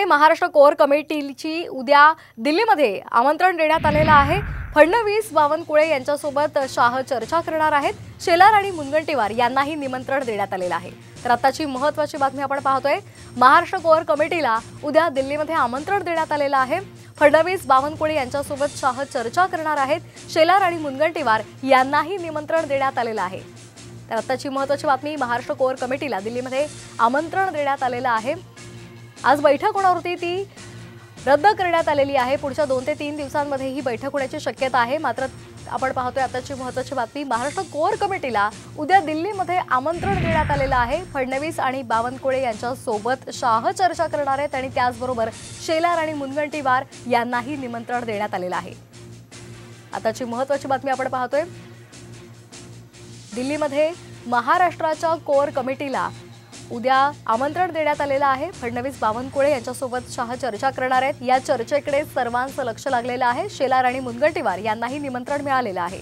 Maharashtra core कमिटीची उद्या दिल्लीमध्ये आमंत्रण देण्यात आलेलं आहे। फडणवीस, बावनकुळे यांच्यासोबत शाह चर्चा करणार आहेत। शेलार आणि मुनगंटीवार यांनाही निमंत्रण देण्यात आलेलं आहे। तर आताची महत्त्वाची बातमी आपण पाहतोय। महाराष्ट्र कोर कमिटीला उद्या दिल्लीमध्ये आमंत्रण देण्यात आलेलं आहे। फडणवीस, बावनकुळे यांच्यासोबत शाह चर्चा करणार आहेत। शेलार आणि मुनगंटीवार यांनाही निमंत्रण देण्यात आलेलं आहे। तर आताची महत्त्वाची बातमी, महाराष्ट्र कोर कमिटीला दिल्लीमध्ये आमंत्रण देण्यात आलेलं आहे। आज बैठक होणार होती, ती रद्द करण्यात आलेली आहे। पुढच्या 2 ते 3 दिवसांमध्ये ही बैठक होण्याची शक्यता आहे। मात्र आपण पाहतोय आताची महत्त्वाची बातमी, महाराष्ट्र कोर कमिटीला उद्या दिल्लीमध्ये आमंत्रण देण्यात आलेलं आहे। फडणवीस आणि बावनकुळे यांच्यासोबत शाह चर्चा करणार आहेत आणि त्याचबरोबर शेलार आणि मुनगंटीवार यांनाही निमंत्रण देण्यात आलेलं आहे। आताची महत्त्वाची बातमी आपण पाहतोय, दिल्लीमध्ये महाराष्ट्राच्या कोर कमिटीला उद्या आमंत्रण देण्यात आलेलं आहे। फडणवीस, बावनकुळे यांच्यासोबत शाह चर्चा करणार आहेत। या चर्चेकडे सर्वांचं लक्ष लागलेलं आहे। शेलार आणि मुनगंटीवार यांनाही निमंत्रण मिळालेलं आहे।